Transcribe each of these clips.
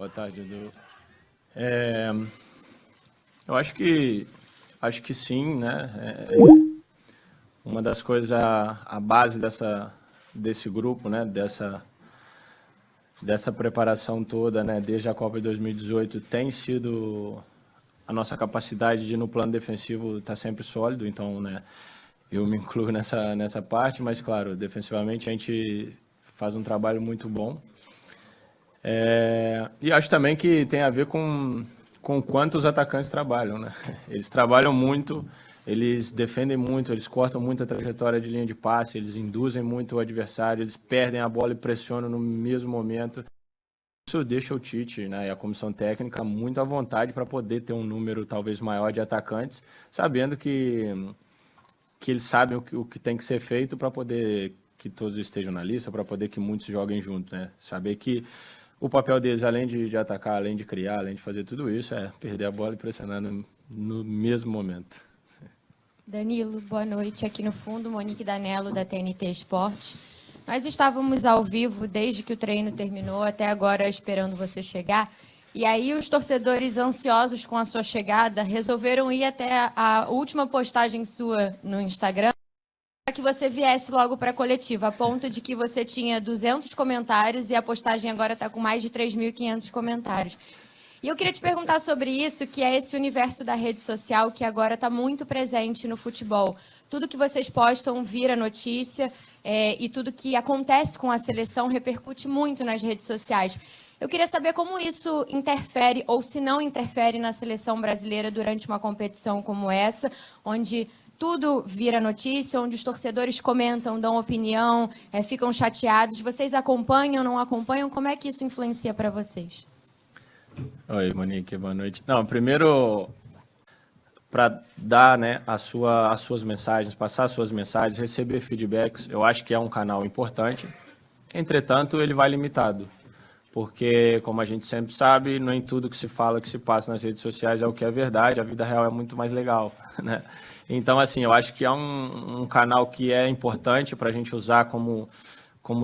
Boa tarde, Edu. Eu acho que sim, né? Uma das coisas, a base desse grupo, né? Dessa preparação toda, né? Desde a Copa de 2018, tem sido a nossa capacidade de, no plano defensivo, estar sempre sólido. Então, né? Eu me incluo nessa parte, mas, claro, defensivamente a gente faz um trabalho muito bom. E acho também que tem a ver com quanto os atacantes trabalham, né? Eles trabalham muito, eles defendem muito, eles cortam muito a trajetória de linha de passe, eles induzem muito o adversário, eles perdem a bola e pressionam no mesmo momento. Isso deixa o Tite, né, e a comissão técnica muito à vontade para poder ter um número talvez maior de atacantes, sabendo que eles sabem o que tem que ser feito para poder que todos estejam na lista, para poder que muitos joguem junto, né? Saber que o papel deles, além de atacar, além de criar, além de fazer tudo isso, é perder a bola e pressionar no mesmo momento. Danilo, boa noite. Aqui no fundo, Monique Danello, da TNT Esportes. Nós estávamos ao vivo desde que o treino terminou, até agora esperando você chegar. E aí os torcedores ansiosos com a sua chegada resolveram ir até a última postagem sua no Instagram para que você viesse logo para a coletiva, a ponto de que você tinha 200 comentários e a postagem agora está com mais de 3.500 comentários. E eu queria te perguntar sobre isso, que é esse universo da rede social que agora está muito presente no futebol. Tudo que vocês postam vira notícia e tudo que acontece com a seleção repercute muito nas redes sociais. Eu queria saber como isso interfere, ou se não interfere, na seleção brasileira durante uma competição como essa, onde tudo vira notícia, onde os torcedores comentam, dão opinião, ficam chateados. Vocês acompanham, não acompanham? Como é que isso influencia para vocês? Oi, Monique, boa noite. Não, primeiro, para dar, né, as suas mensagens, passar as suas mensagens, receber feedbacks, eu acho que é um canal importante. Entretanto, ele vai limitado, porque, como a gente sempre sabe, nem tudo que se fala, que se passa nas redes sociais é o que é verdade, a vida real é muito mais legal, né? Então, assim, eu acho que é um canal que é importante para a gente usar como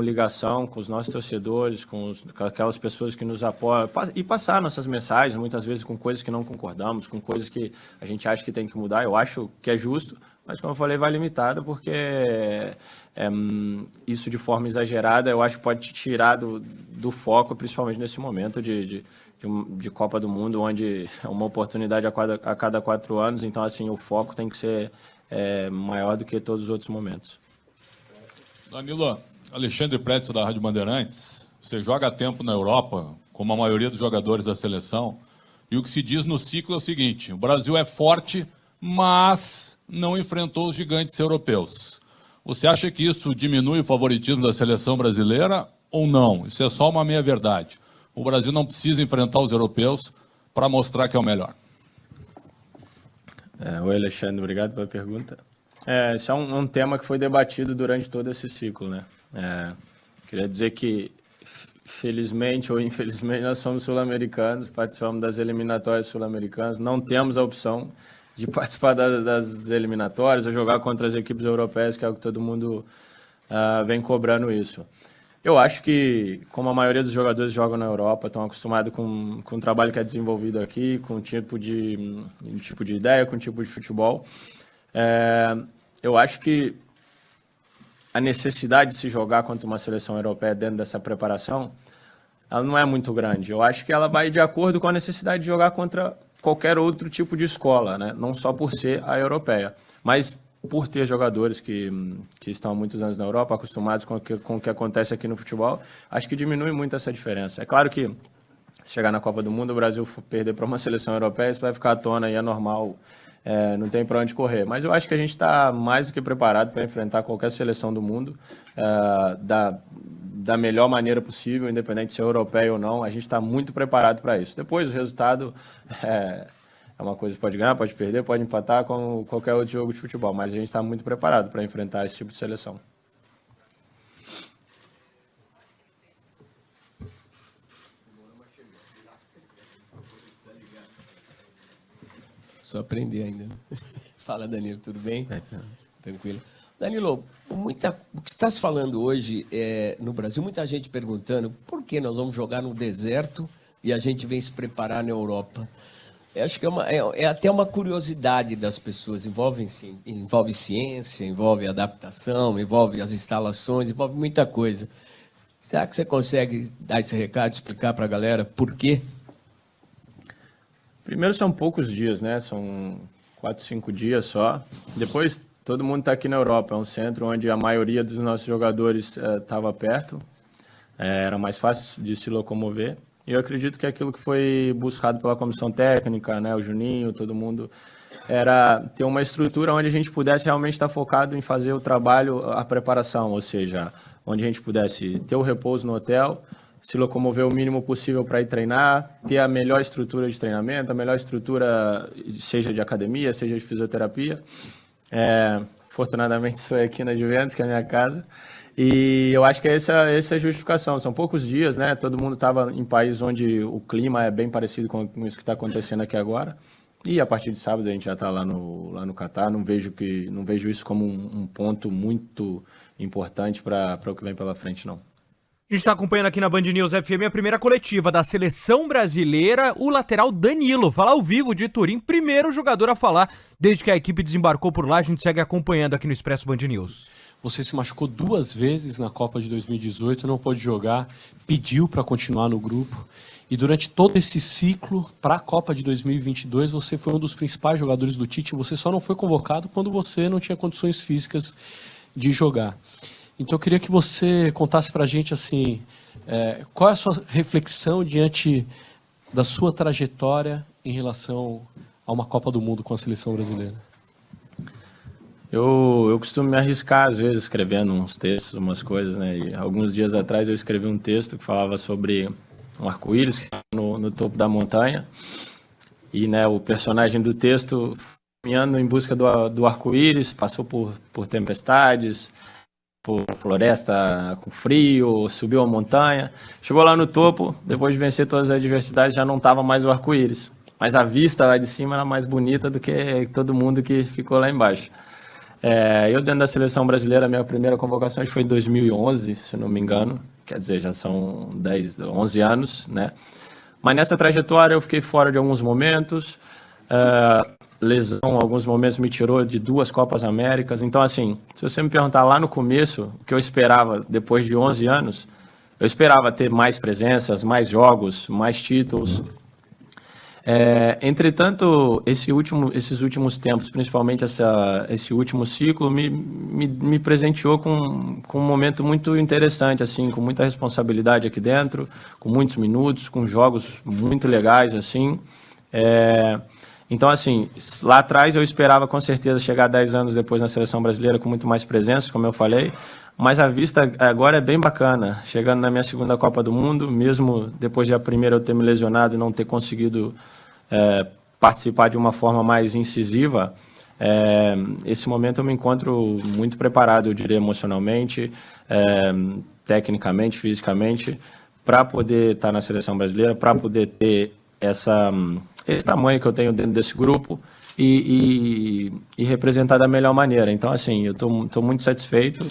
ligação com os nossos torcedores, com aquelas pessoas que nos apoiam, e passar nossas mensagens, muitas vezes com coisas que não concordamos, com coisas que a gente acha que tem que mudar. Eu acho que é justo, mas, como eu falei, vai limitado, porque isso de forma exagerada, eu acho que pode te tirar do foco, principalmente nesse momento de Copa do Mundo, onde é uma oportunidade a cada 4 anos. Então, assim, o foco tem que ser maior do que todos os outros momentos. Danilo, Alexandre Pretzel, da Rádio Bandeirantes. Você joga há tempo na Europa, como a maioria dos jogadores da seleção, e o que se diz no ciclo é o seguinte: o Brasil é forte, mas não enfrentou os gigantes europeus. Você acha que isso diminui o favoritismo da seleção brasileira ou não? Isso é só uma meia-verdade. O Brasil não precisa enfrentar os europeus para mostrar que é o melhor. Oi, Alexandre, obrigado pela pergunta. Esse é um tema que foi debatido durante todo esse ciclo, né? Queria dizer que, felizmente ou infelizmente, nós somos sul-americanos, participamos das eliminatórias sul-americanas, não temos a opção de participar das eliminatórias ou jogar contra as equipes europeias, que é o que todo mundo vem cobrando isso. Eu acho que, como a maioria dos jogadores jogam na Europa, estão acostumados com o trabalho que é desenvolvido aqui, com um tipo de ideia, com um tipo de futebol, eu acho que a necessidade de se jogar contra uma seleção europeia dentro dessa preparação, ela não é muito grande. Eu acho que ela vai de acordo com a necessidade de jogar contra qualquer outro tipo de escola, né? Não só por ser a europeia, mas por ter jogadores que estão há muitos anos na Europa, acostumados com o que acontece aqui no futebol. Acho que diminui muito essa diferença. É claro que, se chegar na Copa do Mundo, o Brasil perder para uma seleção europeia, isso vai ficar à tona e é normal. Não tem para onde correr, mas eu acho que a gente está mais do que preparado para enfrentar qualquer seleção do mundo da melhor maneira possível, independente se é europeia ou não. A gente está muito preparado para isso. Depois o resultado é uma coisa que pode ganhar, pode perder, pode empatar com qualquer outro jogo de futebol, mas a gente está muito preparado para enfrentar esse tipo de seleção. Só aprender ainda. Fala, Danilo, tudo bem? Tranquilo. Danilo, o que está se falando hoje no Brasil, muita gente perguntando por que nós vamos jogar no deserto e a gente vem se preparar na Europa. Eu acho que é até uma curiosidade das pessoas. Envolve ciência, envolve adaptação, envolve as instalações, envolve muita coisa. Será que você consegue dar esse recado, explicar para a galera por quê? Primeiro são poucos dias, né? São 4, 5 dias só. Depois todo mundo está aqui na Europa. É um centro onde a maioria dos nossos jogadores estava perto. Era mais fácil de se locomover. E eu acredito que aquilo que foi buscado pela comissão técnica, né, o Juninho, todo mundo, era ter uma estrutura onde a gente pudesse realmente estar focado em fazer o trabalho, a preparação, ou seja, onde a gente pudesse ter o repouso no hotel, se locomover o mínimo possível para ir treinar, ter a melhor estrutura de treinamento, a melhor estrutura, seja de academia, seja de fisioterapia. Afortunadamente, sou aqui na Juventus, que é a minha casa. E eu acho que essa é a justificação. São poucos dias, né? Todo mundo estava em país onde o clima é bem parecido com isso que está acontecendo aqui agora. E a partir de sábado a gente já está lá no Catar. Não vejo isso como um ponto muito importante para o que vem pela frente, não. A gente está acompanhando aqui na Band News FM a primeira coletiva da seleção brasileira, o lateral Danilo, fala ao vivo de Turim, primeiro jogador a falar desde que a equipe desembarcou por lá. A gente segue acompanhando aqui no Expresso Band News. Você se machucou 2 vezes na Copa de 2018, não pôde jogar, pediu para continuar no grupo. E durante todo esse ciclo, para a Copa de 2022, você foi um dos principais jogadores do Tite. Você só não foi convocado quando você não tinha condições físicas de jogar. Então eu queria que você contasse para a gente assim, qual é a sua reflexão diante da sua trajetória em relação a uma Copa do Mundo com a seleção brasileira. Eu costumo me arriscar, às vezes, escrevendo uns textos, umas coisas, né? E alguns dias atrás eu escrevi um texto que falava sobre um arco-íris que estava no topo da montanha. E, né, o personagem do texto, caminhando em busca do arco-íris, passou por tempestades, por floresta com frio, subiu a montanha, chegou lá no topo, depois de vencer todas as adversidades, já não estava mais o arco-íris. Mas a vista lá de cima era mais bonita do que todo mundo que ficou lá embaixo. Eu, dentro da seleção brasileira, minha primeira convocação foi em 2011, se não me engano. Quer dizer, já são 11 anos, né? Mas nessa trajetória eu fiquei fora de alguns momentos. Lesão, alguns momentos me tirou de 2 Copas Américas. Então, assim, se você me perguntar lá no começo, o que eu esperava depois de 11 anos, eu esperava ter mais presenças, mais jogos, mais títulos. Entretanto, esses últimos tempos, principalmente esse último ciclo, me presenteou com um momento muito interessante, assim, com muita responsabilidade aqui dentro, com muitos minutos, com jogos muito legais, assim. Então, assim, lá atrás eu esperava com certeza chegar 10 anos depois na seleção brasileira com muito mais presença, como eu falei, mas a vista agora é bem bacana. Chegando na minha segunda Copa do Mundo, mesmo depois de a primeira eu ter me lesionado e não ter conseguido participar de uma forma mais incisiva, esse momento eu me encontro muito preparado, eu diria, emocionalmente, tecnicamente, fisicamente, para poder estar na seleção brasileira, para poder ter esse tamanho que eu tenho dentro desse grupo e representar da melhor maneira. Então, assim, eu estou muito satisfeito.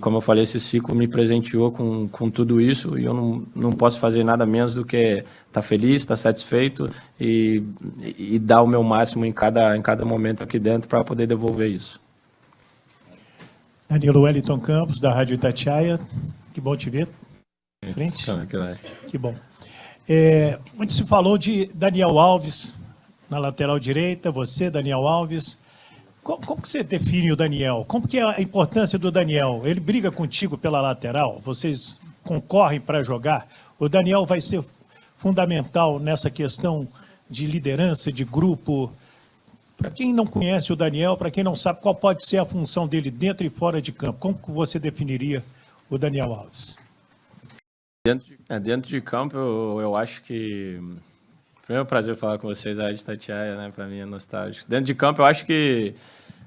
Como eu falei, esse ciclo me presenteou com tudo isso e eu não posso fazer nada menos do que estar feliz, estar satisfeito e dar o meu máximo em cada momento aqui dentro para poder devolver isso. Danilo, Wellington Campos, da Rádio Itatiaia. Que bom te ver. Frente. Que bom. Onde se falou de Daniel Alves na lateral direita, você, Daniel Alves. Como que você define o Daniel? Como que é a importância do Daniel? Ele briga contigo pela lateral? Vocês concorrem para jogar? O Daniel vai ser fundamental nessa questão de liderança, de grupo? Para quem não conhece o Daniel, para quem não sabe qual pode ser a função dele dentro e fora de campo, como que você definiria o Daniel Alves? Dentro de campo, eu acho que... Primeiro, é um prazer falar com vocês, a Rádio Itatiaia, né? Para mim é nostálgico. Dentro de campo, eu acho que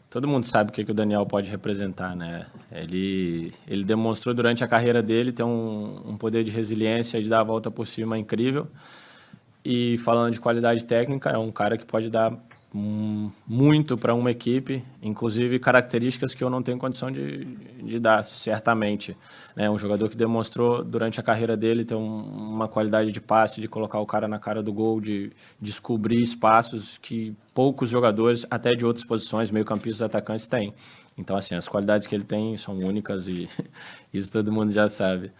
todo mundo sabe o que o Daniel pode representar, né? Ele demonstrou durante a carreira dele ter um poder de resiliência, de dar a volta por cima incrível. E falando de qualidade técnica, é um cara que pode dar muito para uma equipe, inclusive características que eu não tenho condição de dar, certamente. É um jogador que demonstrou durante a carreira dele ter uma qualidade de passe, de colocar o cara na cara do gol, de descobrir espaços que poucos jogadores, até de outras posições, meio-campistas, atacantes, têm. Então, assim, as qualidades que ele tem são únicas e isso todo mundo já sabe.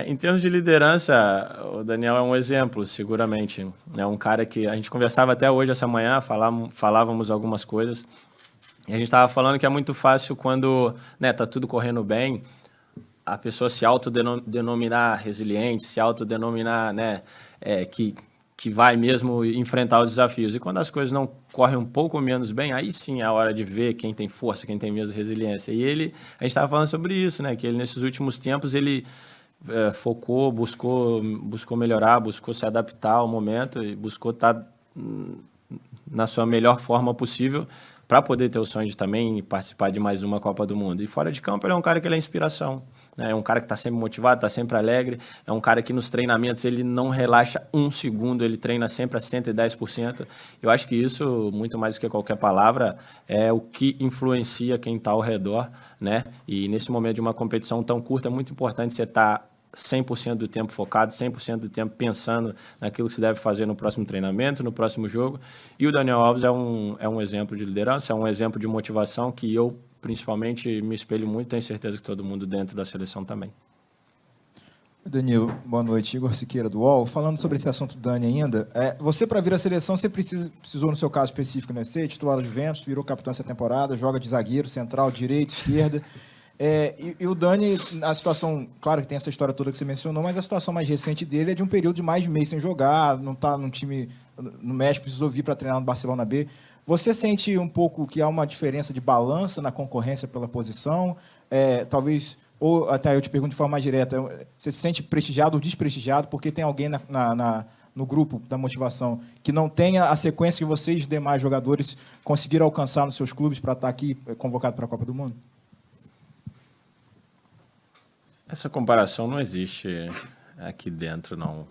Em termos de liderança, o Daniel é um exemplo, seguramente. É um cara que a gente conversava até hoje, essa manhã, falávamos algumas coisas. E a gente estava falando que é muito fácil quando tá tudo correndo bem, a pessoa se autodenominar resiliente, se autodenominar que vai mesmo enfrentar os desafios. E quando as coisas não correm um pouco menos bem, aí sim é a hora de ver quem tem força, quem tem mesmo resiliência. E a gente estava falando sobre isso, que ele nesses últimos tempos, ele focou, buscou melhorar, buscou se adaptar ao momento e buscou estar na sua melhor forma possível para poder ter o sonho de também participar de mais uma Copa do Mundo. E fora de campo ele é um cara que ele é inspiração. É um cara que está sempre motivado, está sempre alegre, é um cara que nos treinamentos ele não relaxa um segundo, ele treina sempre a 110%. Eu acho que isso, muito mais do que qualquer palavra, é o que influencia quem está ao redor, E nesse momento de uma competição tão curta, é muito importante você estar 100% do tempo focado, 100% do tempo pensando naquilo que se deve fazer no próximo treinamento, no próximo jogo. E o Daniel Alves é um exemplo de liderança, é um exemplo de motivação que eu, principalmente, me espelho muito, tenho certeza que todo mundo dentro da seleção também. Danilo, boa noite. Igor Siqueira, do UOL. Falando sobre esse assunto do Dani ainda, você, para vir à seleção, você precisou, no seu caso específico, ser titular do Juventus, virou capitão essa temporada, joga de zagueiro, central, direita, esquerda. E o Dani, a situação, claro que tem essa história toda que você mencionou, mas a situação mais recente dele é de um período de mais de mês sem jogar, não está num time no México, precisou vir para treinar no Barcelona B. Você sente um pouco que há uma diferença de balança na concorrência pela posição? Talvez, ou até eu te pergunto de forma mais direta, você se sente prestigiado ou desprestigiado porque tem alguém no grupo da motivação que não tenha a sequência que vocês, demais jogadores, conseguiram alcançar nos seus clubes para estar aqui convocado para a Copa do Mundo? Essa comparação não existe aqui dentro, não.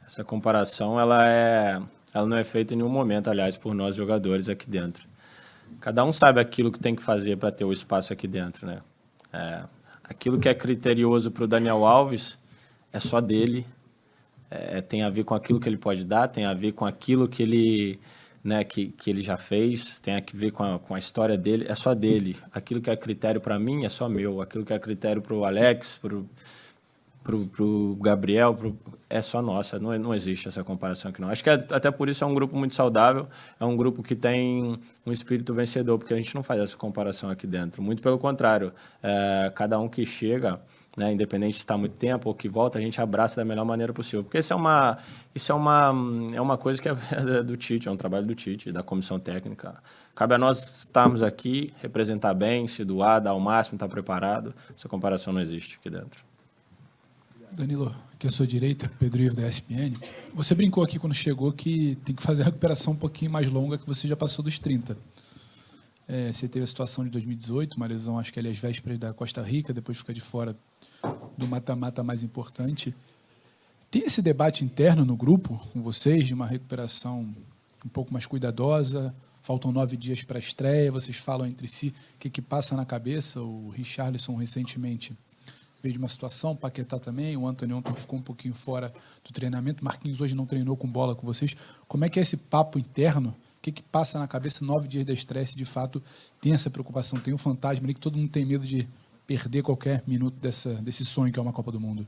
Essa comparação ela não é feita em nenhum momento, aliás, por nós jogadores aqui dentro. Cada um sabe aquilo que tem que fazer para ter o espaço aqui dentro, Aquilo que é criterioso para o Daniel Alves é só dele, tem a ver com aquilo que ele pode dar, tem a ver com aquilo que ele, que ele já fez, tem a ver com a história dele, é só dele. Aquilo que é critério para mim é só meu, aquilo que é critério para o Alex, para o Gabriel, é só nossa, não existe essa comparação aqui não. Acho que até por isso é um grupo muito saudável, é um grupo que tem um espírito vencedor, porque a gente não faz essa comparação aqui dentro, muito pelo contrário, cada um que chega, independente de estar muito tempo ou que volta, a gente abraça da melhor maneira possível, porque isso é uma coisa que é do Tite, é um trabalho do Tite, da comissão técnica. Cabe a nós estarmos aqui, representar bem, se doar, dar o máximo, estar preparado, essa comparação não existe aqui dentro. Danilo, aqui à sua direita, Pedro Ivo, da ESPN. Você brincou aqui quando chegou que tem que fazer a recuperação um pouquinho mais longa, que você já passou dos 30. Você teve a situação de 2018, uma lesão, acho que ali às vésperas da Costa Rica, depois fica de fora do mata-mata mais importante. Tem esse debate interno no grupo, com vocês, de uma recuperação um pouco mais cuidadosa? Faltam 9 dias para a estreia, vocês falam entre si o que passa na cabeça? O Richarlison recentemente veio de uma situação, o Paquetá também, o Antony ontem ficou um pouquinho fora do treinamento, Marquinhos hoje não treinou com bola com vocês. Como é que é esse papo interno? O que passa na cabeça 9 dias da estreia, se de fato tem essa preocupação, tem um fantasma ali que todo mundo tem medo de perder qualquer minuto desse sonho que é uma Copa do Mundo?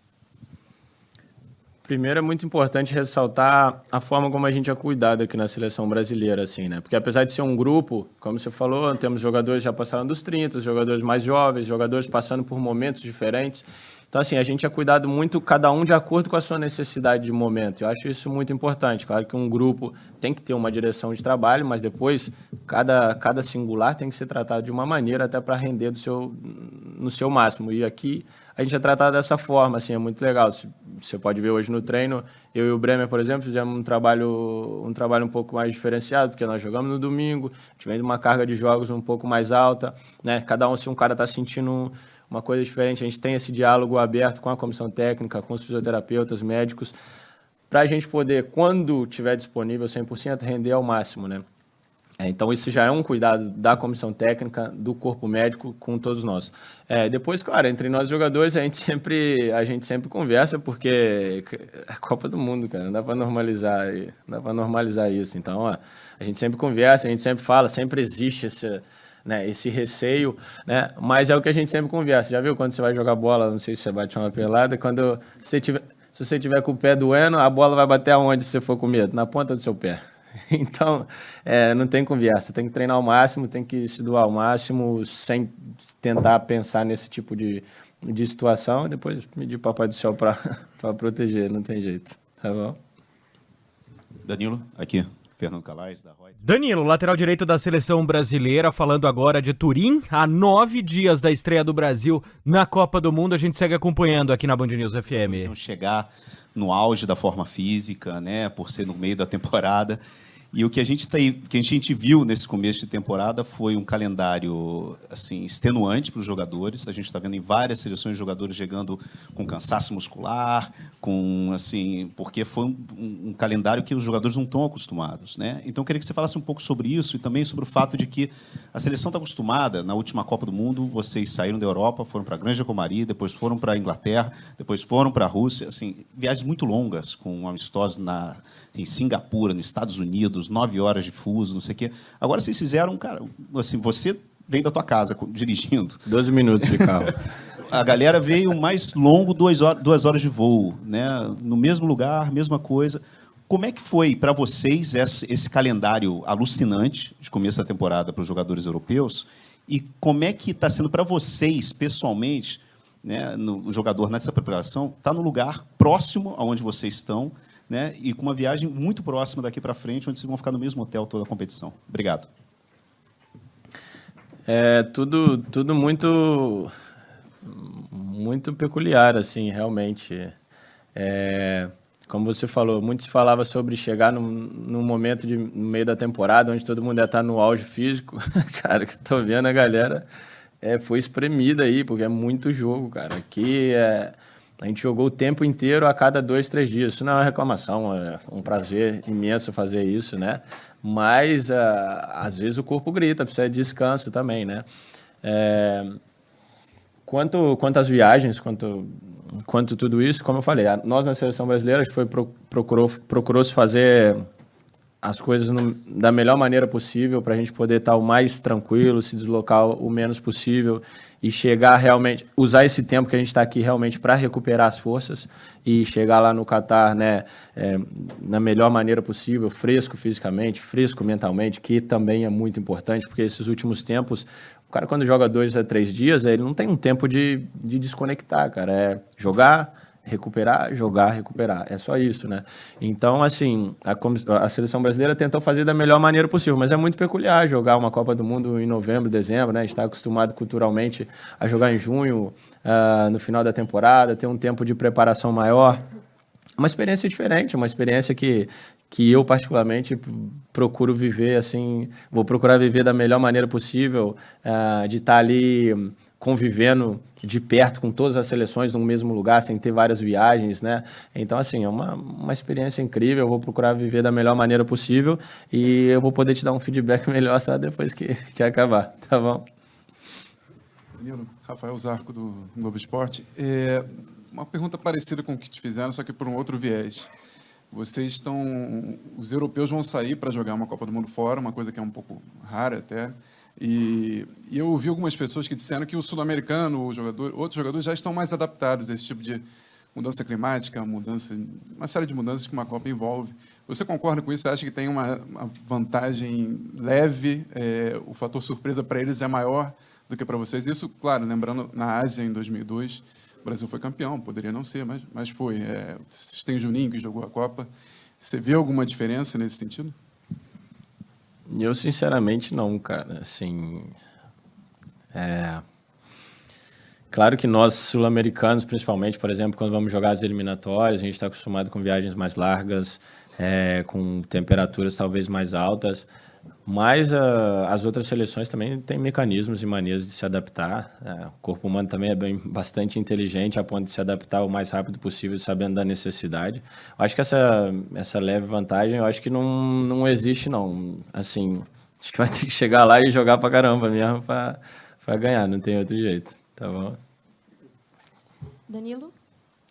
Primeiro, é muito importante ressaltar a forma como a gente é cuidado aqui na seleção brasileira, assim, Porque apesar de ser um grupo, como você falou, temos jogadores já passaram dos 30, jogadores mais jovens, jogadores passando por momentos diferentes. Então, assim, a gente é cuidado muito, cada um de acordo com a sua necessidade de momento. Eu acho isso muito importante. Claro que um grupo tem que ter uma direção de trabalho, mas depois cada singular tem que ser tratado de uma maneira até para render no seu máximo. E aqui a gente é tratado dessa forma, assim, é muito legal. Você pode ver hoje no treino, eu e o Bremer, por exemplo, fizemos um trabalho um pouco mais diferenciado, porque nós jogamos no domingo, tivemos uma carga de jogos um pouco mais alta, Cada um, se um cara está sentindo uma coisa diferente, a gente tem esse diálogo aberto com a comissão técnica, com os fisioterapeutas, médicos, para a gente poder, quando estiver disponível 100%, render ao máximo, Então, isso já é um cuidado da comissão técnica, do corpo médico, com todos nós. Depois, claro, entre nós jogadores, a gente sempre conversa, porque é a Copa do Mundo, cara, não dá para normalizar isso. Então, a gente sempre conversa, a gente sempre fala, sempre existe esse receio, né? Mas é o que a gente sempre conversa. Já viu quando você vai jogar bola, não sei se você bate uma pelada, se você tiver com o pé doendo, a bola vai bater aonde se você for com medo? Na ponta do seu pé. Então, não tem conversa, tem que treinar ao máximo, tem que se doar ao máximo, sem tentar pensar nesse tipo de situação, e depois pedir Papai do Céu para proteger, não tem jeito, tá bom? Danilo, aqui, Fernando Calais, da Reuters. Danilo, lateral direito da seleção brasileira, falando agora de Turim, a 9 dias da estreia do Brasil na Copa do Mundo, a gente segue acompanhando aqui na Band News FM. Chegar no auge da forma física, né, por ser no meio da temporada. E o que a gente viu nesse começo de temporada foi um calendário assim, extenuante para os jogadores. A gente está vendo em várias seleções de jogadores chegando com cansaço muscular, porque foi um calendário que os jogadores não estão acostumados, né? Então, eu queria que você falasse um pouco sobre isso e também sobre o fato de que a seleção está acostumada. Na última Copa do Mundo, vocês saíram da Europa, foram para a Granja Comari, depois foram para a Inglaterra, depois foram para a Rússia. Assim, viagens muito longas, com amistosos em Singapura, nos Estados Unidos, 9 horas de fuso, não sei o quê. Agora vocês fizeram, cara, assim, você vem da tua casa dirigindo. 12 minutos de carro. A galera veio mais longo, 2 horas de voo, né? No mesmo lugar, mesma coisa. Como é que foi para vocês esse calendário alucinante de começo da temporada para os jogadores europeus? E como é que está sendo para vocês, pessoalmente, né, o jogador nessa preparação, está no lugar próximo aonde vocês estão, né, e com uma viagem muito próxima daqui para frente, onde vocês vão ficar no mesmo hotel toda a competição? Obrigado. Tudo muito peculiar, assim, realmente. Como você falou, muito se falava sobre chegar num momento no meio da temporada, onde todo mundo ia estar no auge físico. Cara, que tô vendo a galera foi espremida aí, porque é muito jogo, cara. Aqui a gente jogou o tempo inteiro a cada 2, 3 dias. Isso não é uma reclamação, é um prazer imenso fazer isso, né? Mas, às vezes, o corpo grita, precisa de descanso também, né? Quanto às viagens, quanto tudo isso, como eu falei, nós na seleção brasileira procurou-se fazer as coisas da melhor maneira possível para a gente poder estar o mais tranquilo, se deslocar o menos possível e chegar realmente, usar esse tempo que a gente está aqui realmente para recuperar as forças e chegar lá no Catar, né, na melhor maneira possível, fresco fisicamente, fresco mentalmente, que também é muito importante, porque esses últimos tempos, o cara quando joga 2 a 3 dias, ele não tem um tempo de desconectar, cara, é jogar, recuperar, jogar, recuperar. É só isso, né? Então, assim, a seleção brasileira tentou fazer da melhor maneira possível, mas é muito peculiar jogar uma Copa do Mundo em novembro, dezembro, né? A gente está acostumado culturalmente a jogar em junho, no final da temporada, ter um tempo de preparação maior. Uma experiência diferente, uma experiência que eu, particularmente, procuro viver, assim, vou procurar viver da melhor maneira possível, de estar ali convivendo de perto com todas as seleções no mesmo lugar, sem ter várias viagens, né? Então, assim, é uma experiência incrível, eu vou procurar viver da melhor maneira possível e eu vou poder te dar um feedback melhor só depois que acabar, tá bom? Danilo, Rafael Zarco, do Globo Esporte. Uma pergunta parecida com o que te fizeram, só que por um outro viés. Os europeus vão sair para jogar uma Copa do Mundo fora, uma coisa que é um pouco rara até, e eu ouvi algumas pessoas que disseram que o sul-americano, outros jogadores já estão mais adaptados a esse tipo de mudança climática, uma série de mudanças que uma Copa envolve. Você concorda com isso? Você acha que tem uma vantagem leve? O fator surpresa para eles é maior do que para vocês? Isso, claro, lembrando, na Ásia, em 2002, o Brasil foi campeão, poderia não ser, mas foi. Vocês têm o Juninho, que jogou a Copa. Você vê alguma diferença nesse sentido? Eu, sinceramente, não, cara. Assim, claro que nós, sul-americanos, principalmente, por exemplo, quando vamos jogar as eliminatórias, a gente está acostumado com viagens mais largas, com temperaturas talvez mais altas, mas as outras seleções também têm mecanismos e maneiras de se adaptar. O corpo humano também é bastante inteligente a ponto de se adaptar o mais rápido possível, sabendo da necessidade. Eu acho que essa leve vantagem, eu acho que não existe, não. Assim, acho que vai ter que chegar lá e jogar pra caramba mesmo pra ganhar, não tem outro jeito, tá bom? Danilo,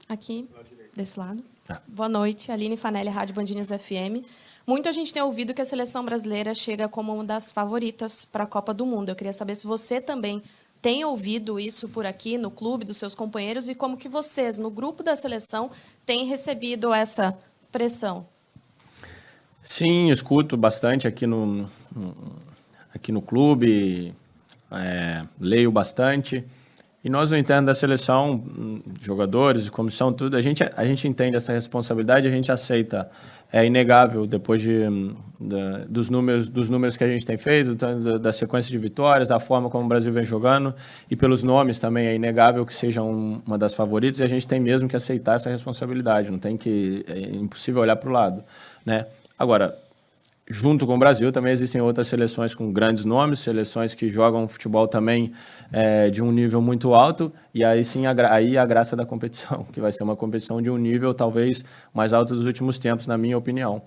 aqui, desse lado. Boa noite, Aline Fanelli, Rádio Band News FM. Muito a gente tem ouvido que a seleção brasileira chega como uma das favoritas para a Copa do Mundo. Eu queria saber se você também tem ouvido isso por aqui, no clube, dos seus companheiros, e como que vocês, no grupo da seleção, têm recebido essa pressão. Sim, escuto bastante aqui no clube, leio bastante. E nós, no interno da seleção, jogadores, comissão, tudo, a gente entende essa responsabilidade, a gente aceita. É inegável, depois dos números que a gente tem feito, da sequência de vitórias, da forma como o Brasil vem jogando, e pelos nomes também, é inegável que seja uma das favoritas, e a gente tem mesmo que aceitar essa responsabilidade, é impossível olhar para o lado, né? Agora, junto com o Brasil, também existem outras seleções com grandes nomes, seleções que jogam futebol também de um nível muito alto, e aí sim a graça da competição, que vai ser uma competição de um nível talvez mais alto dos últimos tempos, na minha opinião.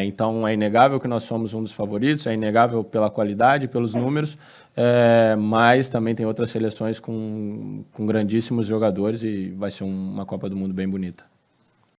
Então é inegável que nós somos um dos favoritos, é inegável pela qualidade, pelos números, mas também tem outras seleções com grandíssimos jogadores e vai ser uma Copa do Mundo bem bonita.